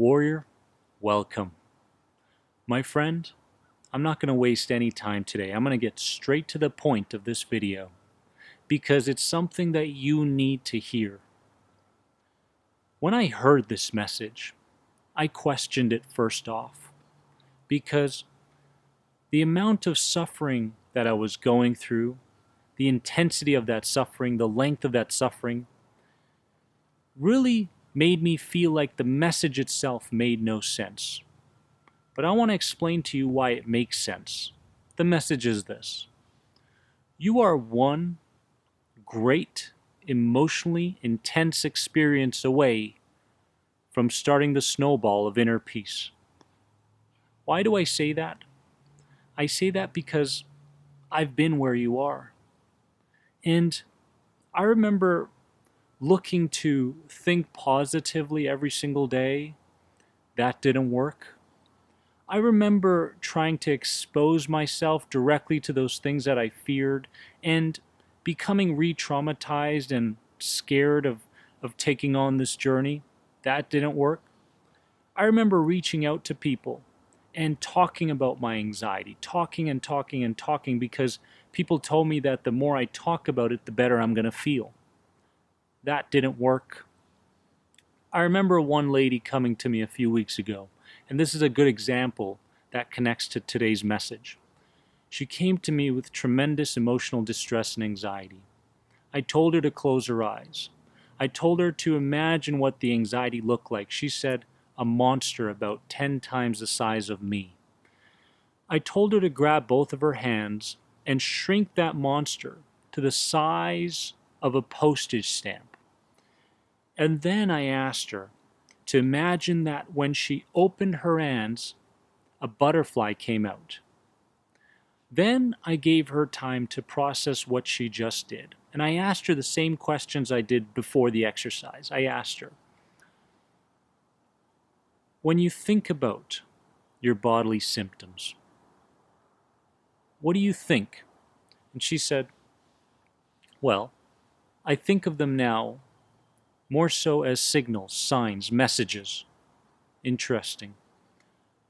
Warrior, welcome. My friend, I'm not going to waste any time today. I'm going to get straight to the point of this video because it's something that you need to hear. When I heard this message, I questioned it first off because the amount of suffering that I was going through, the intensity of that suffering, the length of that suffering, really made me feel like the message itself made no sense. But I want to explain to you why it makes sense. The message is this: you are one great, emotionally intense experience away from starting the snowball of inner peace. Why do I say that? I say that because I've been where you are. And I remember looking to think positively every single day. That didn't work. I remember trying to expose myself directly to those things that I feared and becoming re-traumatized and scared of taking on this journey. That didn't work. I remember reaching out to people and talking about my anxiety, talking and talking and talking because people told me that the more I talk about it, the better I'm going to feel. That didn't work. I remember one lady coming to me a few weeks ago, and this is a good example that connects to today's message. She came to me with tremendous emotional distress and anxiety. I told her to close her eyes. I told her to imagine what the anxiety looked like. She said, a monster about 10 times the size of me. I told her to grab both of her hands and shrink that monster to the size of a postage stamp. And then I asked her to imagine that when she opened her hands, a butterfly came out. Then I gave her time to process what she just did. And I asked her the same questions I did before the exercise. I asked her, when you think about your bodily symptoms, what do you think? And she said, well, I think of them now more so as signals, signs, messages. Interesting.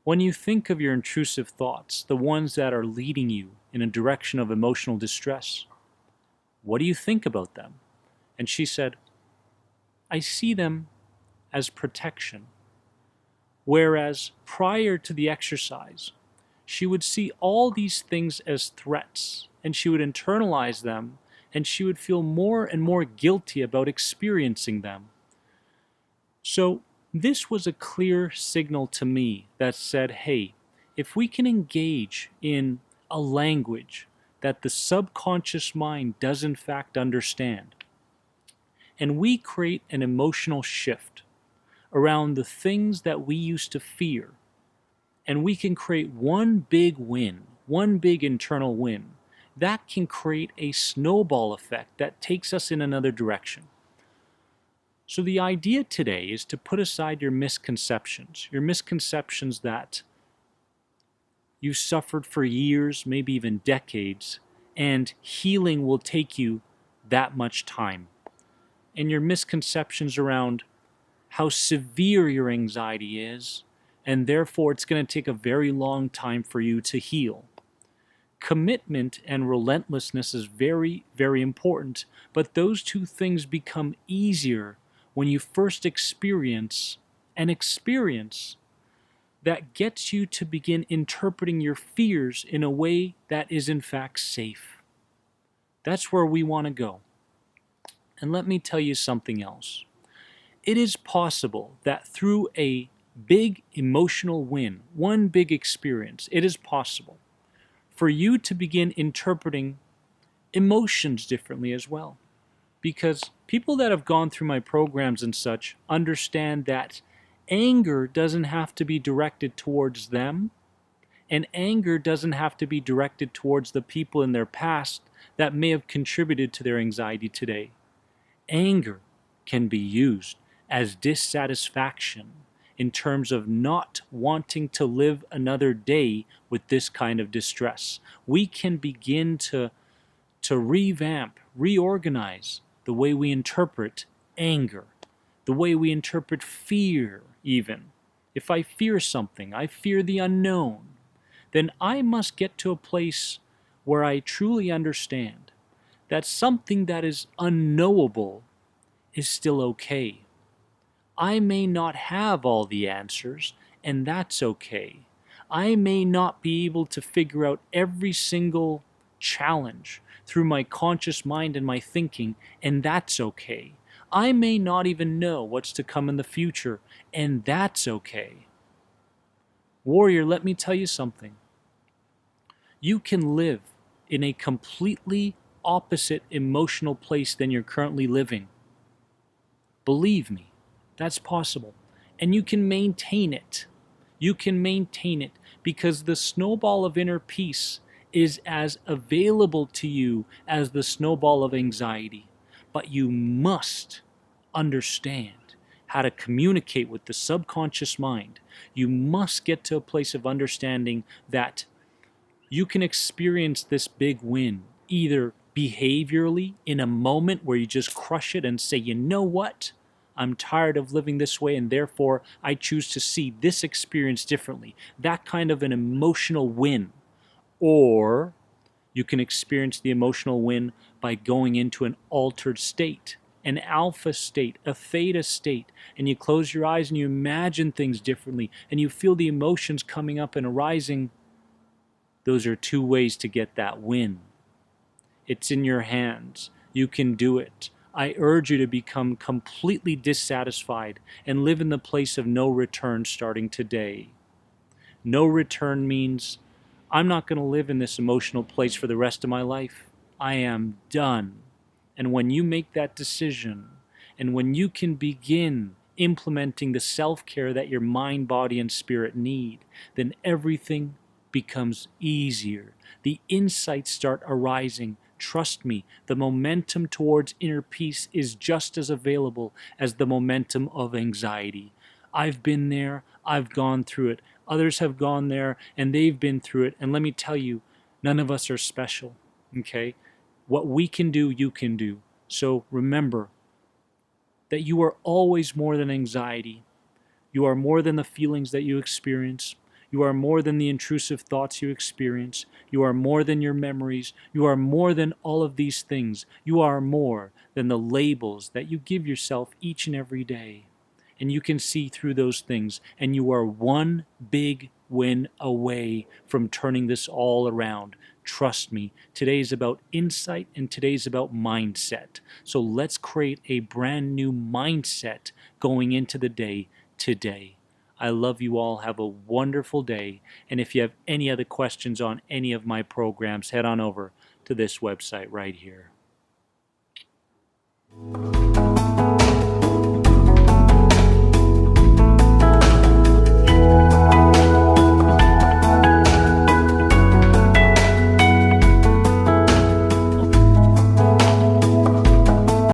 When you think of your intrusive thoughts, the ones that are leading you in a direction of emotional distress, what do you think about them? And she said, I see them as protection. Whereas prior to the exercise, she would see all these things as threats, and she would internalize them, and she would feel more and more guilty about experiencing them. So this was a clear signal to me that said, hey, if we can engage in a language that the subconscious mind does in fact understand, and we create an emotional shift around the things that we used to fear, and we can create one big win, one big internal win, that can create a snowball effect that takes us in another direction. So the idea today is to put aside your misconceptions that you suffered for years, maybe even decades, and healing will take you that much time. And your misconceptions around how severe your anxiety is, and therefore it's going to take a very long time for you to heal. Commitment and relentlessness is very, very important, but those two things become easier when you first experience an experience that gets you to begin interpreting your fears in a way that is in fact safe. That's where we want to go. And let me tell you something else. It is possible that through a big emotional win, one big experience, it is possible for you to begin interpreting emotions differently as well. Because people that have gone through my programs and such understand that anger doesn't have to be directed towards them, and anger doesn't have to be directed towards the people in their past that may have contributed to their anxiety today. Anger can be used as dissatisfaction in terms of not wanting to live another day with this kind of distress. We can begin to revamp, reorganize the way we interpret anger, the way we interpret fear even. if I fear something, I fear the unknown, then I must get to a place where I truly understand that something that is unknowable is still okay. I may not have all the answers, and that's okay. I may not be able to figure out every single challenge through my conscious mind and my thinking, and that's okay. I may not even know what's to come in the future, and that's okay. Warrior, let me tell you something. You can live in a completely opposite emotional place than you're currently living. Believe me, that's possible. And you can maintain it. You can maintain it because the snowball of inner peace is as available to you as the snowball of anxiety. But you must understand how to communicate with the subconscious mind. You must get to a place of understanding that you can experience this big win either behaviorally in a moment where you just crush it and say, you know what? I'm tired of living this way and therefore I choose to see this experience differently. That kind of an emotional win. Or you can experience the emotional win by going into an altered state, an alpha state, a theta state, and you close your eyes and you imagine things differently and you feel the emotions coming up and arising. Those are two ways to get that win. It's in your hands. You can do it. I urge you to become completely dissatisfied and live in the place of no return starting today. No return means I'm not going to live in this emotional place for the rest of my life. I am done. And when you make that decision, and when you can begin implementing the self-care that your mind, body, and spirit need, then everything becomes easier. The insights start arising. Trust me, the momentum towards inner peace is just as available as the momentum of anxiety. I've been there, I've gone through it. Others have gone there and they've been through it. And let me tell you, none of us are special, okay? What we can do, you can do. So remember that you are always more than anxiety. You are more than the feelings that you experience. You are more than the intrusive thoughts you experience. You are more than your memories. You are more than all of these things. You are more than the labels that you give yourself each and every day. And you can see through those things. And you are one big win away from turning this all around. Trust me, today's about insight and today's about mindset. So let's create a brand new mindset going into the day today. I love you all. Have a wonderful day. And if you have any other questions on any of my programs, head on over to this website right here.